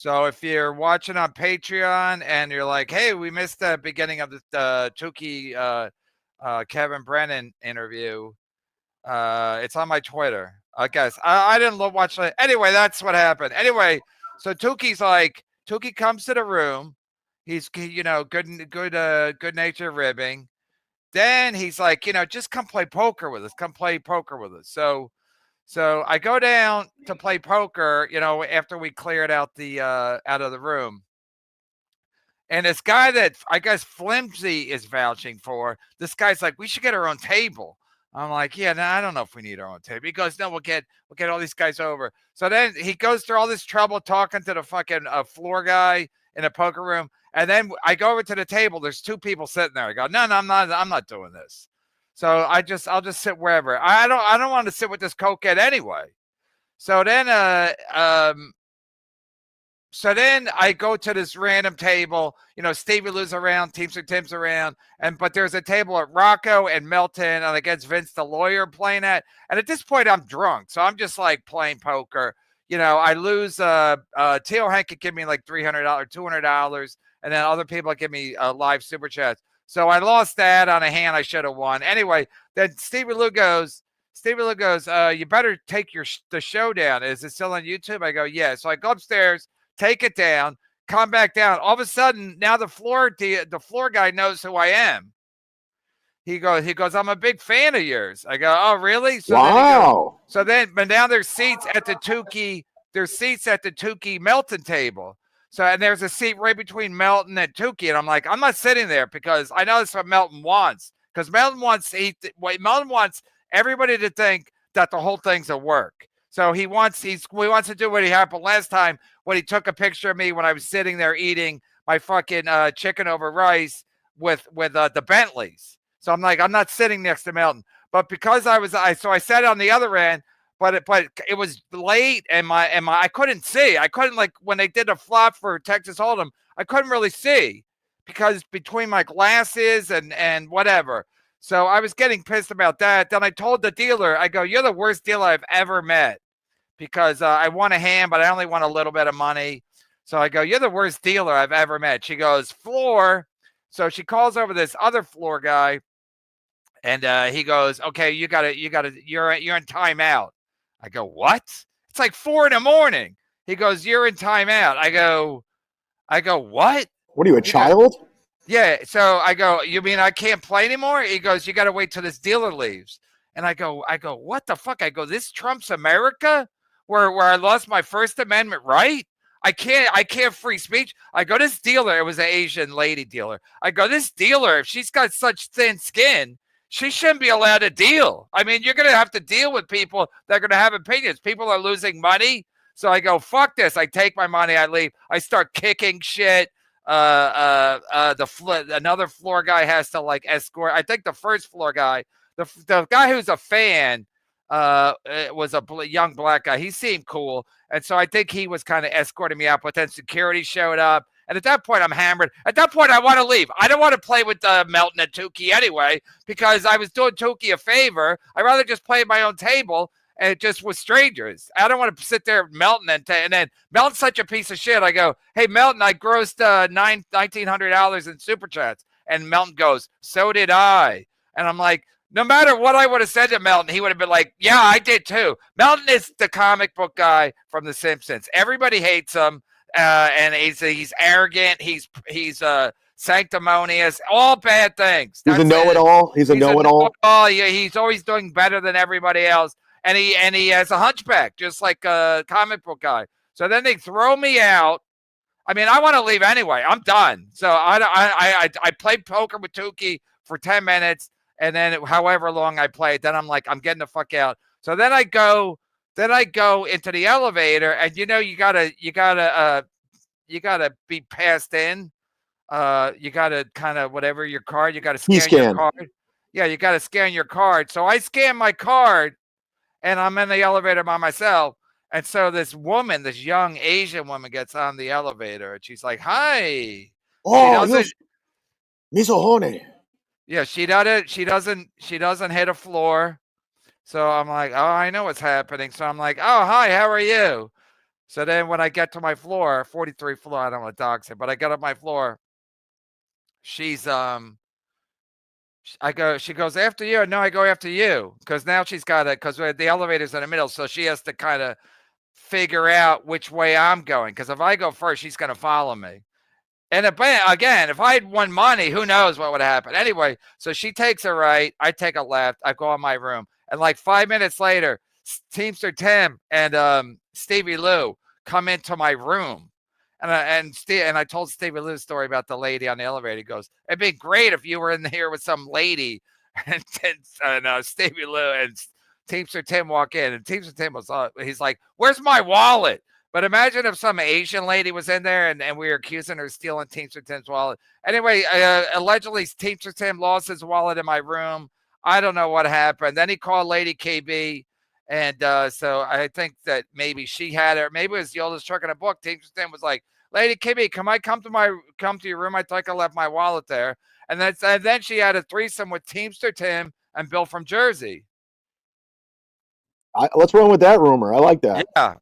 So if you're watching on Patreon and you're like, "Hey, we missed the beginning of the Tukey Kevin Brennan interview," it's on my Twitter. I guess I didn't watch it. Anyway, that's what happened. Anyway, so Tukey comes to the room. He's good natured ribbing. Then he's like, just come play poker with us. Come play poker with us. So I go down to play poker, after we cleared out out of the room. And this guy that I guess Flimsy is vouching for, this guy's like, we should get our own table. I'm like, yeah, no, I don't know if we need our own table. He goes, no, we'll get all these guys over. So then he goes through all this trouble talking to the fucking floor guy in a poker room. And then I go over to the table. There's two people sitting there. I go, no, I'm not doing this. So I'll just sit wherever. I don't want to sit with this cokehead anyway. So then I go to this random table. Stevie Lou's around, Teamster Tim's around, but there's a table at Rocco and Melton, and against Vince the lawyer playing at. And at this point, I'm drunk, so I'm just like playing poker. I lose. Teo Hank could give me like $300, $200, and then other people give me live super chats. So I lost that on a hand I should have won. Anyway, then Stevie Lou goes, you better take the show down. Is it still on YouTube? I go, yeah. So I go upstairs, take it down, come back down. All of a sudden, now the floor guy knows who I am. He goes, I'm a big fan of yours. I go, oh, really? So wow. But now there's seats at the Tukey Melton table. So, and there's a seat right between Melton and Tukey. And I'm like, I'm not sitting there because I know that's what Melton wants. Because Melton wants everybody to think that the whole thing's a work. So he wants to do what happened last time when he took a picture of me when I was sitting there eating my fucking chicken over rice with the Bentleys. So I'm like, I'm not sitting next to Melton. But because I sat on the other end, but it was late and I couldn't see. I couldn't, like, when they did the flop for Texas Hold'em, I couldn't really see because between my glasses and whatever. So I was getting pissed about that. Then I told the dealer, I go, you're the worst dealer I've ever met because I won a hand, but I only won a little bit of money. So I go, you're the worst dealer I've ever met. She goes, floor. So she calls over this other floor guy, and he goes, okay, you're in timeout. I go, what? It's like 4 a.m. He goes, you're in timeout. I go, what? What are you, a child? Yeah. So I go, you mean I can't play anymore? He goes, you got to wait till this dealer leaves. And I go, what the fuck? I go, this trumps America where I lost my First Amendment right? I can't free speech. I go, this dealer, it was an Asian lady dealer. I go, this dealer, if she's got such thin skin, she shouldn't be allowed to deal. I mean, you're going to have to deal with people that are going to have opinions. People are losing money. So I go, fuck this. I take my money. I leave. I start kicking shit. Another floor guy has to like escort. I think the first floor guy, the guy who's a fan, was a young black guy. He seemed cool. And so I think he was kind of escorting me out, but then security showed up. And at that point, I'm hammered. At that point, I want to leave. I don't want to play with Melton and Tukey anyway, because I was doing Tukey a favor. I'd rather just play at my own table and just with strangers. I don't want to sit there with Melton and then Melton's such a piece of shit. I go, hey, Melton, I grossed $1,900 in super chats. And Melton goes, so did I. And I'm like, no matter what I would have said to Melton, he would have been like, yeah, I did too. Melton is the comic book guy from The Simpsons. Everybody hates him. And he's arrogant. He's sanctimonious. All bad things. He's a know-it-all. He's a know-it-all. Yeah, he's always doing better than everybody else. And he has a hunchback, just like a comic book guy. So then they throw me out. I mean, I want to leave anyway. I'm done. So I played poker with Tukey for 10 minutes, and then however long I played, then I'm like, I'm getting the fuck out. So then I go into the elevator, and you gotta be passed in. You gotta kind of whatever your card. You gotta scan your card. Yeah, you gotta scan your card. So I scan my card, and I'm in the elevator by myself. And so this young Asian woman, gets on the elevator, and she's like, "Hi." Oh, Misohone. Yeah, she doesn't hit a floor. So I'm like, oh, I know what's happening. So I'm like, oh, hi, how are you? So then when I get to my floor, 43 floor, I don't want to dox it, but I get up my floor. She's she goes after you. No, I go after you because now she's got to, because the elevator's in the middle, so she has to kind of figure out which way I'm going. Because if I go first, she's going to follow me. And again, if I had won money, who knows what would happen? Anyway, so she takes a right, I take a left, I go in my room, and like 5 minutes later, Teamster Tim and Stevie Lou come into my room. And I told Stevie Lou's story about the lady on the elevator. He goes, "It'd be great if you were in here with some lady." And Stevie Lou and Teamster Tim walk in, and Teamster Tim he's like, "Where's my wallet?" But imagine if some Asian lady was in there and we were accusing her of stealing Teamster Tim's wallet. Anyway, allegedly Teamster Tim lost his wallet in my room. I don't know what happened. Then he called Lady KB. And so I think that maybe she had it. Maybe it was the oldest truck in a book. Teamster Tim was like, "Lady KB, can I come to your room? I think I left my wallet there." And then she had a threesome with Teamster Tim and Bill from Jersey. Let's run with that rumor. I like that. Yeah.